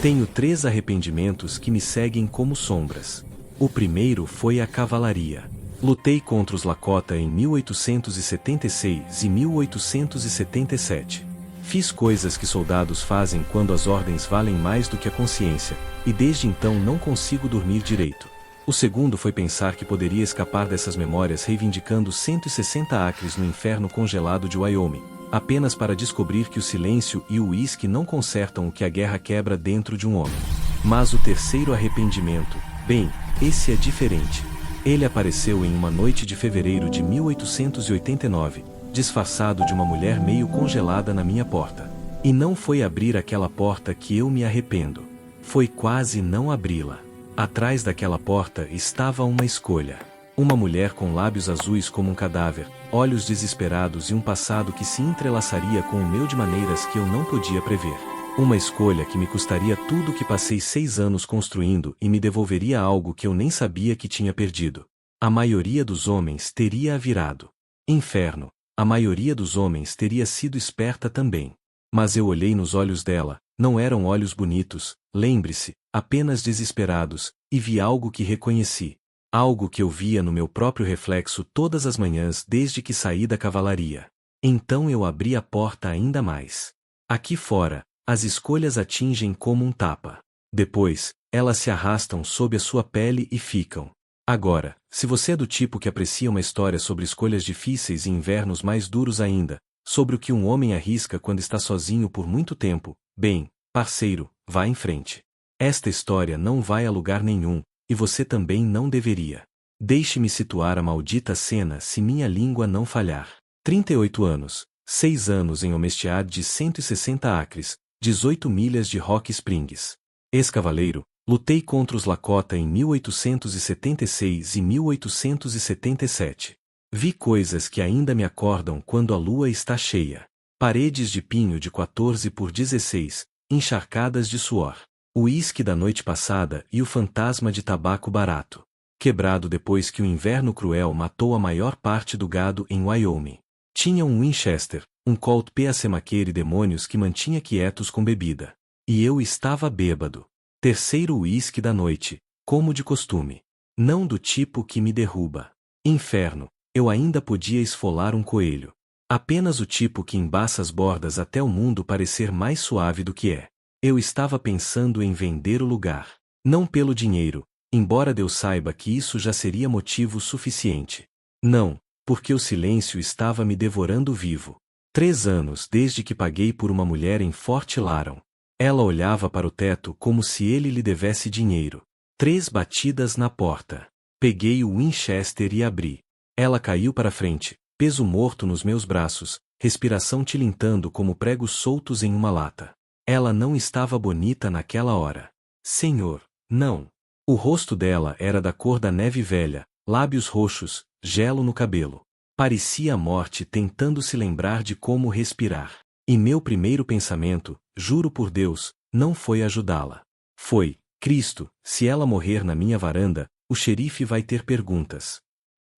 Tenho 3 arrependimentos que me seguem como sombras. O primeiro foi a cavalaria. Lutei contra os Lakota em 1876 e 1877. Fiz coisas que soldados fazem quando as ordens valem mais do que a consciência, e desde então não consigo dormir direito. O segundo foi pensar que poderia escapar dessas memórias reivindicando 160 acres no inferno congelado de Wyoming, apenas para descobrir que o silêncio e o uísque não consertam o que a guerra quebra dentro de um homem. Mas o terceiro arrependimento, bem, esse é diferente. Ele apareceu em uma noite de fevereiro de 1889, disfarçado de uma mulher meio congelada na minha porta. E não foi abrir aquela porta que eu me arrependo. Foi quase não abri-la. Atrás daquela porta estava uma escolha. Uma mulher com lábios azuis como um cadáver, olhos desesperados e um passado que se entrelaçaria com o meu de maneiras que eu não podia prever. Uma escolha que me custaria tudo o que passei 6 anos construindo e me devolveria algo que eu nem sabia que tinha perdido. A maioria dos homens teria a virado. Inferno, a maioria dos homens teria sido esperta também. Mas eu olhei nos olhos dela, não eram olhos bonitos, lembre-se, apenas desesperados, e vi algo que reconheci. Algo que eu via no meu próprio reflexo todas as manhãs desde que saí da cavalaria. Então eu abri a porta ainda mais. Aqui fora, as escolhas atingem como um tapa. Depois, elas se arrastam sob a sua pele e ficam. Agora, se você é do tipo que aprecia uma história sobre escolhas difíceis e invernos mais duros ainda, sobre o que um homem arrisca quando está sozinho por muito tempo, bem, parceiro, vá em frente. Esta história não vai a lugar nenhum, e você também não deveria. Deixe-me situar a maldita cena se minha língua não falhar. 38 anos, 6 anos em Homestead de 160 acres, 18 milhas de Rock Springs. Ex-cavaleiro, lutei contra os Lakota em 1876 e 1877. Vi coisas que ainda me acordam quando a lua está cheia. Paredes de pinho de 14 por 16, encharcadas de suor. O uísque da noite passada e o fantasma de tabaco barato. Quebrado depois que o inverno cruel matou a maior parte do gado em Wyoming. Tinha um Winchester, um Colt PAC e demônios que mantinha quietos com bebida. E eu estava bêbado. Terceiro uísque da noite, como de costume. Não do tipo que me derruba. Inferno, eu ainda podia esfolar um coelho. Apenas o tipo que embaça as bordas até o mundo parecer mais suave do que é. Eu estava pensando em vender o lugar. Não pelo dinheiro, embora Deus saiba que isso já seria motivo suficiente. Não, porque o silêncio estava me devorando vivo. 3 anos desde que paguei por uma mulher em Fort Laron. Ela olhava para o teto como se ele lhe devesse dinheiro. 3 batidas na porta. Peguei o Winchester e abri. Ela caiu para frente, peso morto nos meus braços, respiração tilintando como pregos soltos em uma lata. Ela não estava bonita naquela hora. Senhor, não. O rosto dela era da cor da neve velha, lábios roxos, gelo no cabelo. Parecia a morte tentando se lembrar de como respirar. E meu primeiro pensamento, juro por Deus, não foi ajudá-la. Foi, Cristo, se ela morrer na minha varanda, o xerife vai ter perguntas.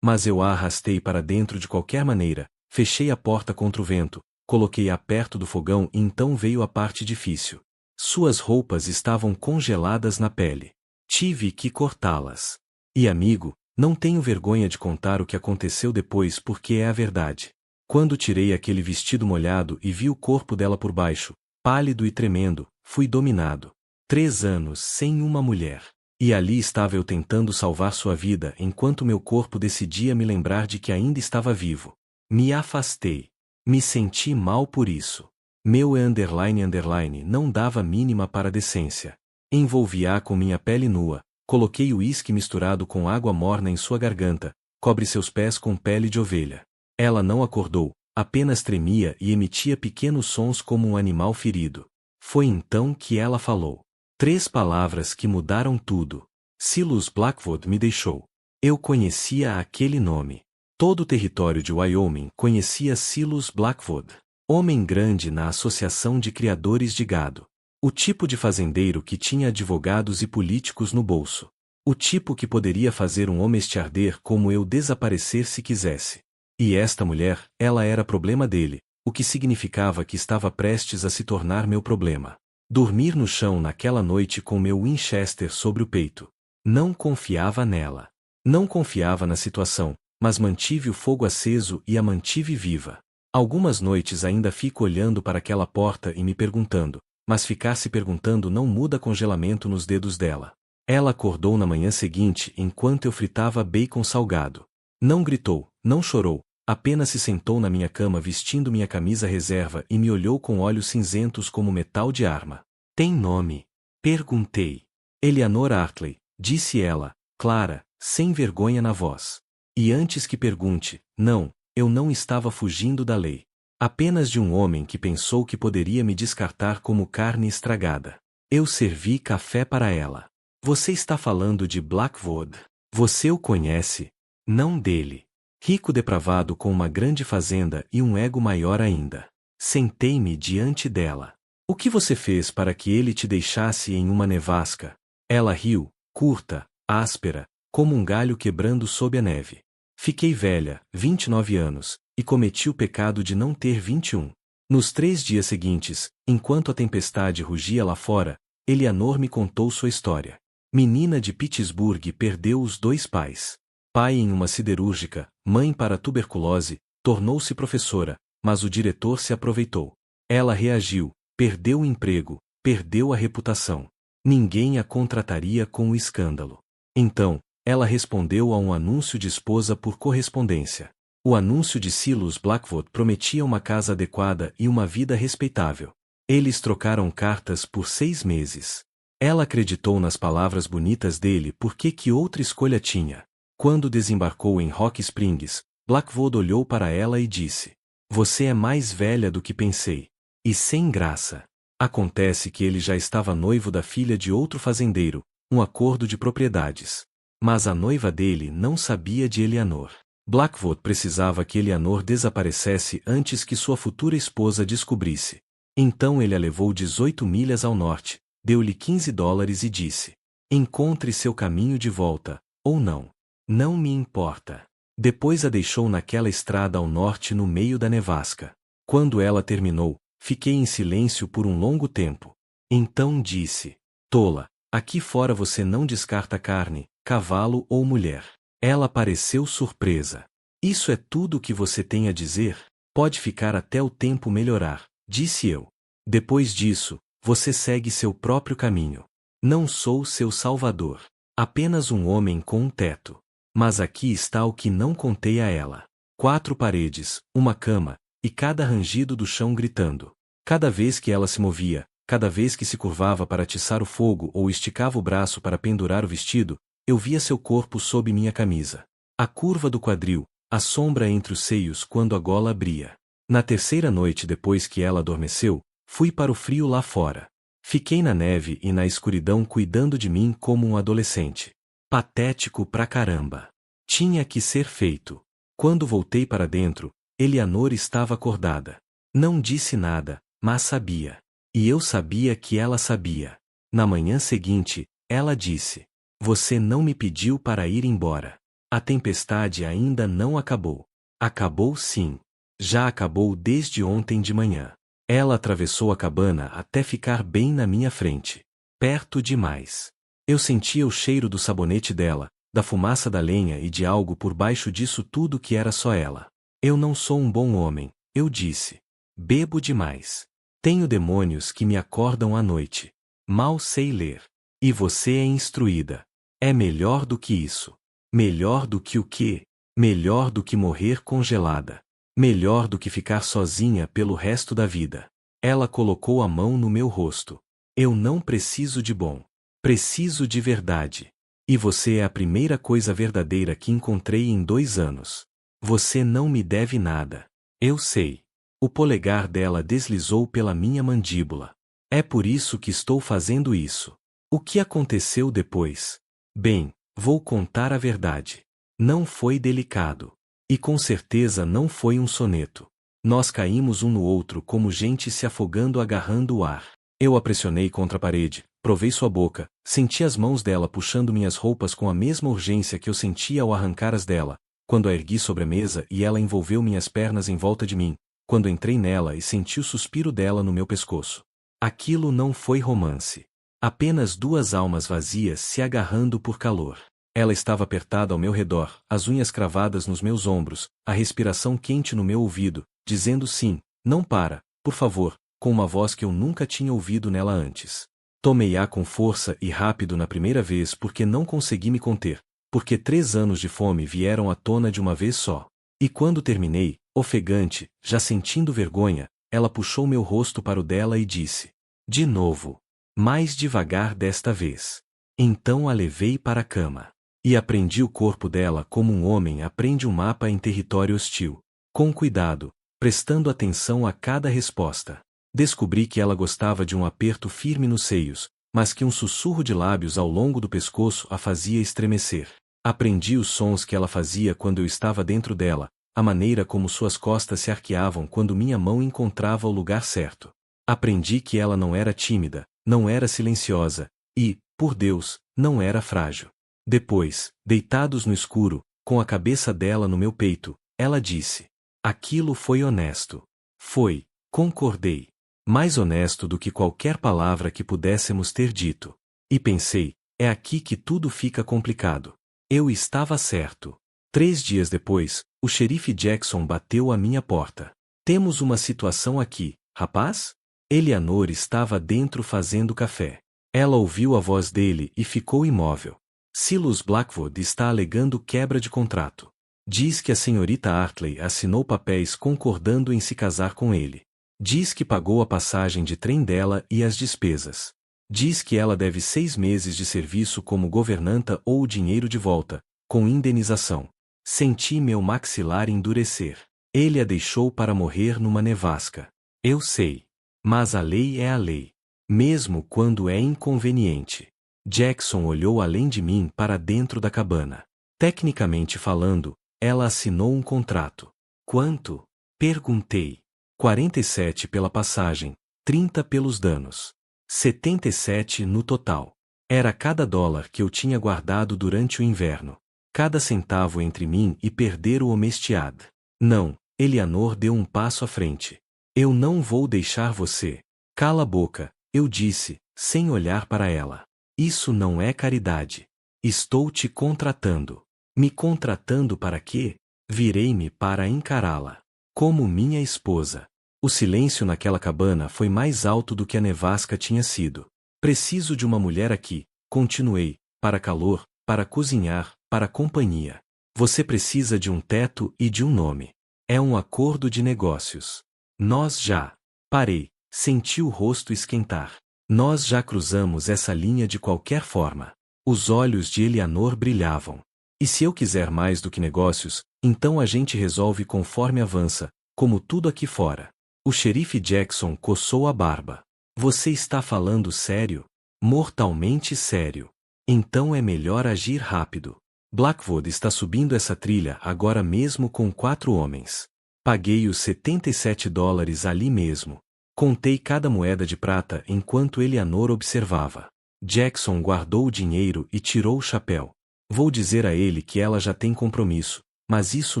Mas eu a arrastei para dentro de qualquer maneira, fechei a porta contra o vento, coloquei-a perto do fogão e então veio a parte difícil. Suas roupas estavam congeladas na pele. Tive que cortá-las. E amigo, não tenho vergonha de contar o que aconteceu depois porque é a verdade. Quando tirei aquele vestido molhado e vi o corpo dela por baixo, pálido e tremendo, fui dominado. 3 anos sem uma mulher. E ali estava eu tentando salvar sua vida enquanto meu corpo decidia me lembrar de que ainda estava vivo. Me afastei. Me senti mal por isso. Meu __ não dava mínima para a decência. Envolvi-a com minha pele nua, coloquei o uísque misturado com água morna em sua garganta, cobre seus pés com pele de ovelha. Ela não acordou, apenas tremia e emitia pequenos sons como um animal ferido. Foi então que ela falou. 3 palavras que mudaram tudo. Silas Blackwood me deixou. Eu conhecia aquele nome. Todo o território de Wyoming conhecia Silas Blackwood. Homem grande na associação de criadores de gado. O tipo de fazendeiro que tinha advogados e políticos no bolso. O tipo que poderia fazer um homesteader como eu desaparecer se quisesse. E esta mulher, ela era problema dele, o que significava que estava prestes a se tornar meu problema. Dormir no chão naquela noite com meu Winchester sobre o peito. Não confiava nela. Não confiava na situação, mas mantive o fogo aceso e a mantive viva. Algumas noites ainda fico olhando para aquela porta e me perguntando, mas ficar se perguntando não muda congelamento nos dedos dela. Ela acordou na manhã seguinte enquanto eu fritava bacon salgado. Não gritou, não chorou, apenas se sentou na minha cama vestindo minha camisa reserva e me olhou com olhos cinzentos como metal de arma. Tem nome? Perguntei. Eleanor Artley, disse ela, clara, sem vergonha na voz. E antes que pergunte, não, eu não estava fugindo da lei. Apenas de um homem que pensou que poderia me descartar como carne estragada. Eu servi café para ela. Você está falando de Blackwood. Você o conhece? Não dele. Rico depravado com uma grande fazenda e um ego maior ainda. Sentei-me diante dela. O que você fez para que ele te deixasse em uma nevasca? Ela riu, curta, áspera, como um galho quebrando sob a neve. Fiquei velha, 29 anos, e cometi o pecado de não ter 21. Nos 3 dias seguintes, enquanto a tempestade rugia lá fora, Eleanor me contou sua história. Menina de Pittsburgh perdeu os 2 pais. Pai em uma siderúrgica, mãe para tuberculose, tornou-se professora, mas o diretor se aproveitou. Ela reagiu, perdeu o emprego, perdeu a reputação. Ninguém a contrataria com o escândalo. Então, ela respondeu a um anúncio de esposa por correspondência. O anúncio de Silas Blackwood prometia uma casa adequada e uma vida respeitável. Eles trocaram cartas por 6 meses. Ela acreditou nas palavras bonitas dele porque que outra escolha tinha. Quando desembarcou em Rock Springs, Blackwood olhou para ela e disse: Você é mais velha do que pensei. E sem graça. Acontece que ele já estava noivo da filha de outro fazendeiro, um acordo de propriedades. Mas a noiva dele não sabia de Eleanor. Blackwood precisava que Eleanor desaparecesse antes que sua futura esposa descobrisse. Então ele a levou 18 milhas ao norte, deu-lhe $15 e disse: Encontre seu caminho de volta, ou não. Não me importa. Depois a deixou naquela estrada ao norte no meio da nevasca. Quando ela terminou, fiquei em silêncio por um longo tempo. Então disse: Tola, aqui fora você não descarta carne, cavalo ou mulher. Ela pareceu surpresa. Isso é tudo o que você tem a dizer? Pode ficar até o tempo melhorar, disse eu. Depois disso, você segue seu próprio caminho. Não sou seu salvador. Apenas um homem com um teto. Mas aqui está o que não contei a ela. 4 paredes, uma cama, e cada rangido do chão gritando. Cada vez que ela se movia, cada vez que se curvava para atiçar o fogo ou esticava o braço para pendurar o vestido, eu via seu corpo sob minha camisa. A curva do quadril, a sombra entre os seios quando a gola abria. Na terceira noite depois que ela adormeceu, fui para o frio lá fora. Fiquei na neve e na escuridão cuidando de mim como um adolescente. Patético pra caramba. Tinha que ser feito. Quando voltei para dentro, Eleanor estava acordada. Não disse nada, mas sabia. E eu sabia que ela sabia. Na manhã seguinte, ela disse: Você não me pediu para ir embora. A tempestade ainda não acabou. Acabou sim. Já acabou desde ontem de manhã. Ela atravessou a cabana até ficar bem na minha frente. Perto demais. Eu sentia o cheiro do sabonete dela, da fumaça da lenha e de algo por baixo disso tudo que era só ela. Eu não sou um bom homem, eu disse. Bebo demais. Tenho demônios que me acordam à noite. Mal sei ler. E você é instruída. É melhor do que isso. Melhor do que o quê? Melhor do que morrer congelada. Melhor do que ficar sozinha pelo resto da vida. Ela colocou a mão no meu rosto. Eu não preciso de bom. Preciso de verdade. E você é a primeira coisa verdadeira que encontrei em 2 anos. Você não me deve nada. Eu sei. O polegar dela deslizou pela minha mandíbula. É por isso que estou fazendo isso. O que aconteceu depois? Bem, vou contar a verdade. Não foi delicado. E com certeza não foi um soneto. Nós caímos um no outro como gente se afogando agarrando o ar. Eu a pressionei contra a parede, provei sua boca, senti as mãos dela puxando minhas roupas com a mesma urgência que eu sentia ao arrancar as dela, quando a ergui sobre a mesa e ela envolveu minhas pernas em volta de mim, quando entrei nela e senti o suspiro dela no meu pescoço. Aquilo não foi romance. Apenas duas almas vazias se agarrando por calor. Ela estava apertada ao meu redor, as unhas cravadas nos meus ombros, a respiração quente no meu ouvido, dizendo sim, não para, por favor, com uma voz que eu nunca tinha ouvido nela antes. Tomei ar com força e rápido na primeira vez porque não consegui me conter, porque 3 anos de fome vieram à tona de uma vez só. E quando terminei, ofegante, já sentindo vergonha, ela puxou meu rosto para o dela e disse: de novo. Mais devagar desta vez. Então a levei para a cama. E aprendi o corpo dela como um homem aprende um mapa em território hostil. Com cuidado, prestando atenção a cada resposta. Descobri que ela gostava de um aperto firme nos seios, mas que um sussurro de lábios ao longo do pescoço a fazia estremecer. Aprendi os sons que ela fazia quando eu estava dentro dela, a maneira como suas costas se arqueavam quando minha mão encontrava o lugar certo. Aprendi que ela não era tímida, não era silenciosa, e, por Deus, não era frágil. Depois, deitados no escuro, com a cabeça dela no meu peito, ela disse: aquilo foi honesto. Foi, concordei. Mais honesto do que qualquer palavra que pudéssemos ter dito. E pensei, é aqui que tudo fica complicado. Eu estava certo. 3 dias depois, o xerife Jackson bateu à minha porta. Temos uma situação aqui, rapaz? Eleanor estava dentro fazendo café. Ela ouviu a voz dele e ficou imóvel. Silas Blackwood está alegando quebra de contrato. Diz que a senhorita Hartley assinou papéis concordando em se casar com ele. Diz que pagou a passagem de trem dela e as despesas. Diz que ela deve 6 meses de serviço como governanta ou o dinheiro de volta, com indenização. Senti meu maxilar endurecer. Ele a deixou para morrer numa nevasca. Eu sei. Mas a lei é a lei. Mesmo quando é inconveniente. Jackson olhou além de mim para dentro da cabana. Tecnicamente falando, ela assinou um contrato. Quanto? Perguntei. 47 pela passagem, 30 pelos danos. 77 no total. Era cada dólar que eu tinha guardado durante o inverno. Cada centavo entre mim e perder o Omestiad. Não, Eleanor deu um passo à frente. Eu não vou deixar você. Cala a boca, eu disse, sem olhar para ela. Isso não é caridade. Estou te contratando. Me contratando para quê? Virei-me para encará-la. Como minha esposa. O silêncio naquela cabana foi mais alto do que a nevasca tinha sido. Preciso de uma mulher aqui, continuei, para calor, para cozinhar, para companhia. Você precisa de um teto e de um nome. É um acordo de negócios. Nós já. Parei, senti o rosto esquentar. Nós já cruzamos essa linha de qualquer forma. Os olhos de Eleanor brilhavam. E se eu quiser mais do que negócios, então a gente resolve conforme avança, como tudo aqui fora. O xerife Jackson coçou a barba. Você está falando sério? Mortalmente sério. Então é melhor agir rápido. Blackwood está subindo essa trilha agora mesmo com 4 homens. Paguei os 77 dólares ali mesmo. Contei cada moeda de prata enquanto Eleanor observava. Jackson guardou o dinheiro e tirou o chapéu. Vou dizer a ele que ela já tem compromisso, mas isso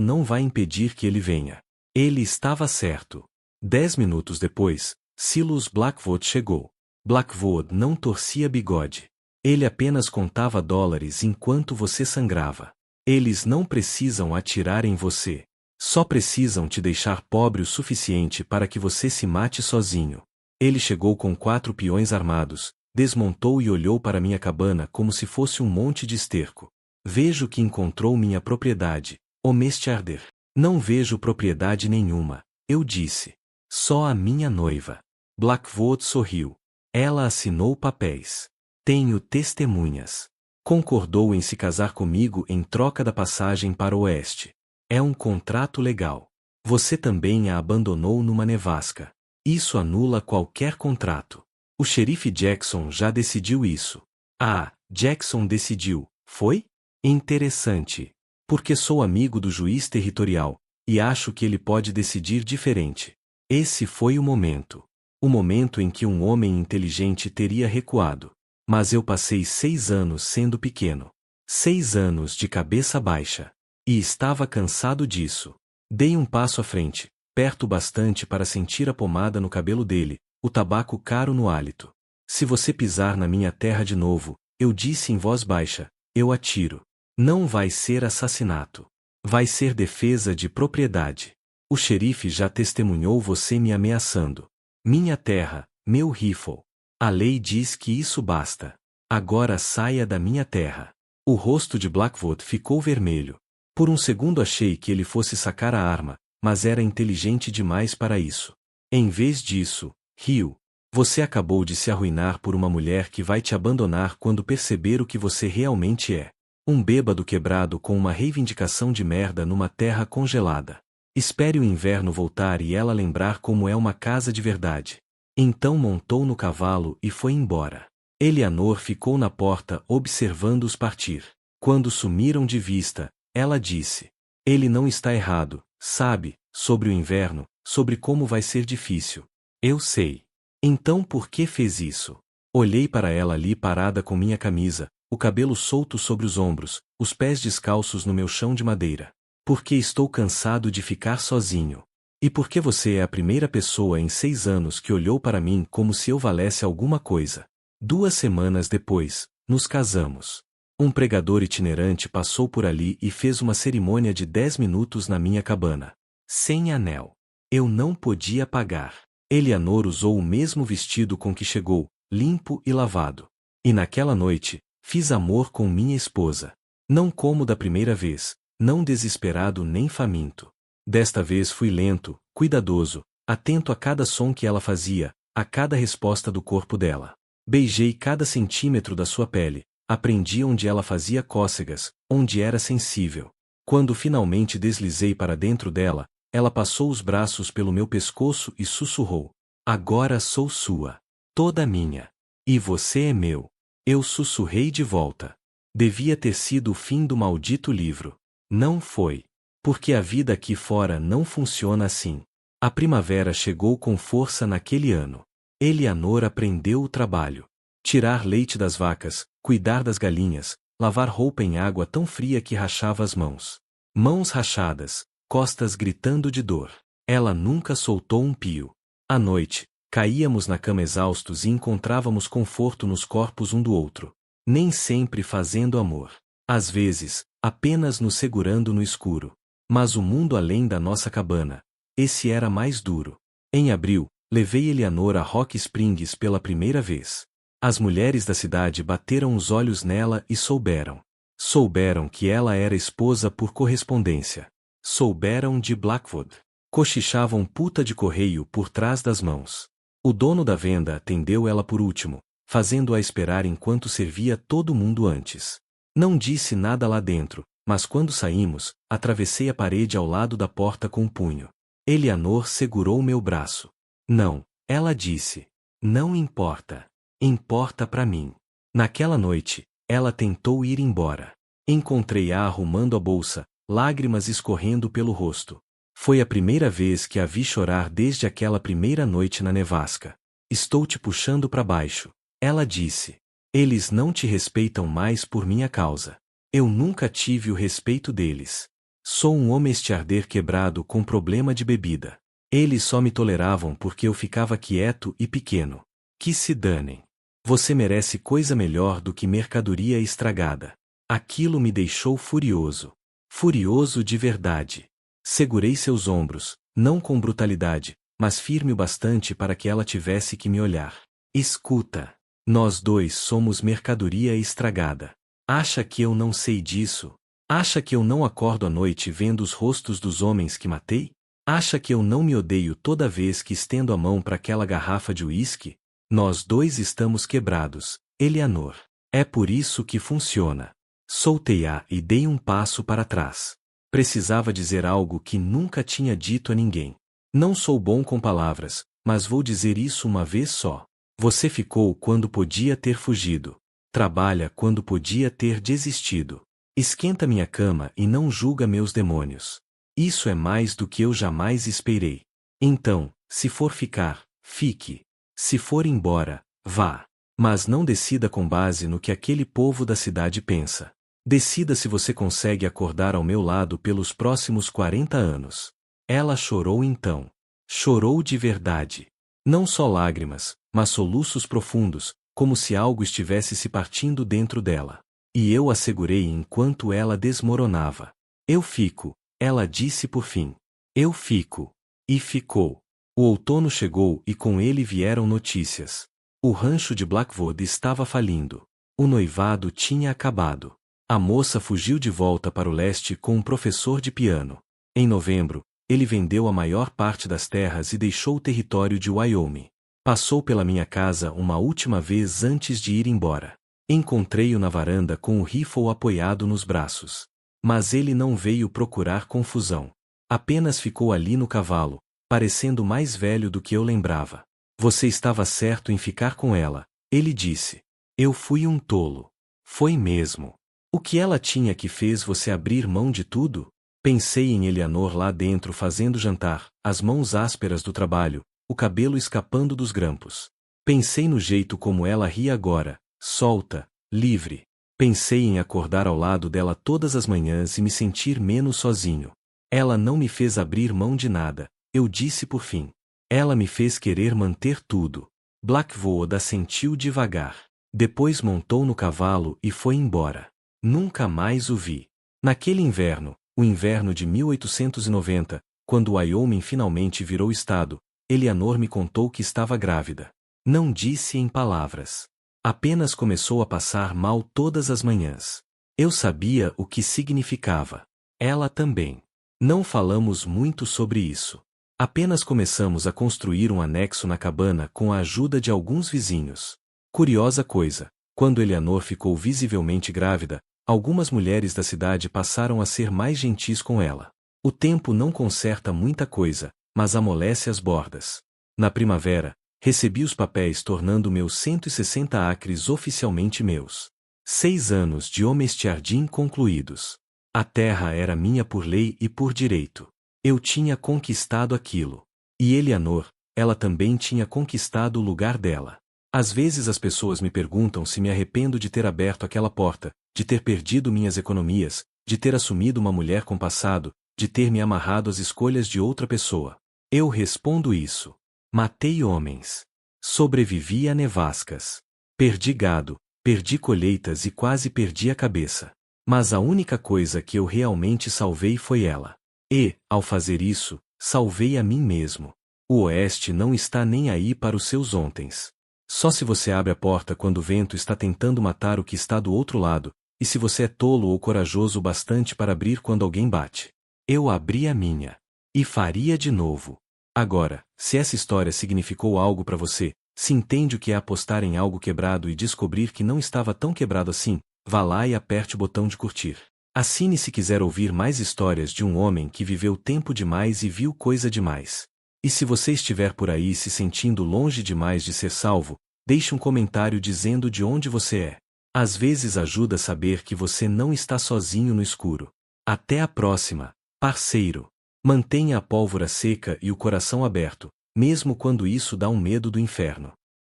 não vai impedir que ele venha. Ele estava certo. 10 minutos depois, Silas Blackwood chegou. Blackwood não torcia bigode. Ele apenas contava dólares enquanto você sangrava. Eles não precisam atirar em você. Só precisam te deixar pobre o suficiente para que você se mate sozinho. Ele chegou com 4 peões armados, desmontou e olhou para minha cabana como se fosse um monte de esterco. Vejo que encontrou minha propriedade, Omestiarder. Não vejo propriedade nenhuma, eu disse. Só a minha noiva. Blackwood sorriu. Ela assinou papéis. Tenho testemunhas. Concordou em se casar comigo em troca da passagem para o oeste. É um contrato legal. Você também a abandonou numa nevasca. Isso anula qualquer contrato. O xerife Jackson já decidiu isso. Ah, Jackson decidiu, foi? Interessante. Porque sou amigo do juiz territorial, e acho que ele pode decidir diferente. Esse foi o momento. O momento em que um homem inteligente teria recuado. Mas eu passei 6 anos sendo pequeno. 6 anos de cabeça baixa. E estava cansado disso. Dei um passo à frente, perto bastante para sentir a pomada no cabelo dele, o tabaco caro no hálito. Se você pisar na minha terra de novo, eu disse em voz baixa, eu atiro. Não vai ser assassinato. Vai ser defesa de propriedade. O xerife já testemunhou você me ameaçando. Minha terra, meu rifle. A lei diz que isso basta. Agora saia da minha terra. O rosto de Blackwood ficou vermelho. Por um segundo achei que ele fosse sacar a arma, mas era inteligente demais para isso. Em vez disso, riu. Você acabou de se arruinar por uma mulher que vai te abandonar quando perceber o que você realmente é. Um bêbado quebrado com uma reivindicação de merda numa terra congelada. Espere o inverno voltar e ela lembrar como é uma casa de verdade. Então montou no cavalo e foi embora. Eleanor ficou na porta observando-os partir. Quando sumiram de vista, ela disse: ele não está errado, sabe, sobre o inverno, sobre como vai ser difícil. Eu sei. Então por que fez isso? Olhei para ela ali parada com minha camisa, o cabelo solto sobre os ombros, os pés descalços no meu chão de madeira. Porque estou cansado de ficar sozinho. E porque você é a primeira pessoa em 6 anos que olhou para mim como se eu valesse alguma coisa. 2 semanas depois, nos casamos. Um pregador itinerante passou por ali e fez uma cerimônia de 10 minutos na minha cabana. Sem anel. Eu não podia pagar. Eleanor usou o mesmo vestido com que chegou, limpo e lavado. E naquela noite, fiz amor com minha esposa. Não como da primeira vez, não desesperado nem faminto. Desta vez fui lento, cuidadoso, atento a cada som que ela fazia, a cada resposta do corpo dela. Beijei cada centímetro da sua pele, aprendi onde ela fazia cócegas, onde era sensível. Quando finalmente deslizei para dentro dela, ela passou os braços pelo meu pescoço e sussurrou: agora sou sua. Toda minha. E você é meu. Eu sussurrei de volta. Devia ter sido o fim do maldito livro. Não foi. Porque a vida aqui fora não funciona assim. A primavera chegou com força naquele ano. Eleanor aprendeu o trabalho. Tirar leite das vacas, cuidar das galinhas, lavar roupa em água tão fria que rachava as mãos. Mãos rachadas, costas gritando de dor. Ela nunca soltou um pio. À noite, caíamos na cama exaustos e encontrávamos conforto nos corpos um do outro. Nem sempre fazendo amor. Às vezes, apenas nos segurando no escuro. Mas o mundo além da nossa cabana. Esse era mais duro. Em abril, levei Eleanor a Rock Springs pela primeira vez. As mulheres da cidade bateram os olhos nela e souberam. Souberam que ela era esposa por correspondência. Souberam de Blackwood. Cochichavam puta de correio por trás das mãos. O dono da venda atendeu ela por último, fazendo-a esperar enquanto servia todo mundo antes. Não disse nada lá dentro, mas quando saímos, atravessei a parede ao lado da porta com um punho. Eleanor segurou meu braço. Não, ela disse. Não importa. Importa para mim. Naquela noite, ela tentou ir embora. Encontrei-a arrumando a bolsa, lágrimas escorrendo pelo rosto. Foi a primeira vez que a vi chorar desde aquela primeira noite na nevasca. Estou te puxando para baixo. Ela disse. Eles não te respeitam mais por minha causa. Eu nunca tive o respeito deles. Sou um homem estiarder quebrado com problema de bebida. Eles só me toleravam porque eu ficava quieto e pequeno. Que se danem. Você merece coisa melhor do que mercadoria estragada. Aquilo me deixou furioso. Furioso de verdade. Segurei seus ombros, não com brutalidade, mas firme o bastante para que ela tivesse que me olhar. Escuta. Nós dois somos mercadoria estragada. Acha que eu não sei disso? Acha que eu não acordo à noite vendo os rostos dos homens que matei? Acha que eu não me odeio toda vez que estendo a mão para aquela garrafa de uísque? Nós dois estamos quebrados, Eleanor. É por isso que funciona. Soltei-a e dei um passo para trás. Precisava dizer algo que nunca tinha dito a ninguém. Não sou bom com palavras, mas vou dizer isso uma vez só. Você ficou quando podia ter fugido. Trabalha quando podia ter desistido. Esquenta minha cama e não julga meus demônios. Isso é mais do que eu jamais esperei. Então, se for ficar, fique. Se for embora, vá. Mas não decida com base no que aquele povo da cidade pensa. Decida se você consegue acordar ao meu lado pelos próximos 40 anos. Ela chorou então. Chorou de verdade. Não só lágrimas, mas soluços profundos, como se algo estivesse se partindo dentro dela. E eu a segurei enquanto ela desmoronava. Eu fico, ela disse por fim. Eu fico. E ficou. O outono chegou e com ele vieram notícias. O rancho de Blackwood estava falindo. O noivado tinha acabado. A moça fugiu de volta para o leste com um professor de piano. Em novembro, ele vendeu a maior parte das terras e deixou o território de Wyoming. Passou pela minha casa uma última vez antes de ir embora. Encontrei-o na varanda com o rifle apoiado nos braços. Mas ele não veio procurar confusão. Apenas ficou ali no cavalo, parecendo mais velho do que eu lembrava. Você estava certo em ficar com ela, ele disse. Eu fui um tolo. Foi mesmo. O que ela tinha que fez você abrir mão de tudo? Pensei em Eleanor lá dentro fazendo jantar, as mãos ásperas do trabalho, o cabelo escapando dos grampos. Pensei no jeito como ela ria agora, solta, livre. Pensei em acordar ao lado dela todas as manhãs e me sentir menos sozinho. Ela não me fez abrir mão de nada, eu disse por fim. Ela me fez querer manter tudo. Blackwood assentiu devagar. Depois montou no cavalo e foi embora. Nunca mais o vi. Naquele inverno, o inverno de 1890, quando Wyoming finalmente virou estado, Eleanor me contou que estava grávida. Não disse em palavras. Apenas começou a passar mal todas as manhãs. Eu sabia o que significava. Ela também. Não falamos muito sobre isso. Apenas começamos a construir um anexo na cabana com a ajuda de alguns vizinhos. Curiosa coisa, quando Eleanor ficou visivelmente grávida, algumas mulheres da cidade passaram a ser mais gentis com ela. O tempo não conserta muita coisa, mas amolece as bordas. Na primavera, recebi os papéis tornando meus 160 acres oficialmente meus. 6 anos de homesteading concluídos. A terra era minha por lei e por direito. Eu tinha conquistado aquilo. E Eleanor, ela também tinha conquistado o lugar dela. Às vezes as pessoas me perguntam se me arrependo de ter aberto aquela porta, de ter perdido minhas economias, de ter assumido uma mulher com passado, de ter me amarrado às escolhas de outra pessoa. Eu respondo isso. Matei homens. Sobrevivi a nevascas. Perdi gado, perdi colheitas e quase perdi a cabeça. Mas a única coisa que eu realmente salvei foi ela. E, ao fazer isso, salvei a mim mesmo. O Oeste não está nem aí para os seus ontens. Só se você abre a porta quando o vento está tentando matar o que está do outro lado, e se você é tolo ou corajoso o bastante para abrir quando alguém bate. Eu abri a minha. E faria de novo. Agora, se essa história significou algo para você, se entende o que é apostar em algo quebrado e descobrir que não estava tão quebrado assim, vá lá e aperte o botão de curtir. Assine se quiser ouvir mais histórias de um homem que viveu tempo demais e viu coisa demais. E se você estiver por aí se sentindo longe demais de ser salvo, deixe um comentário dizendo de onde você é. Às vezes ajuda a saber que você não está sozinho no escuro. Até a próxima, parceiro. Mantenha a pólvora seca e o coração aberto, mesmo quando isso dá um medo do inferno.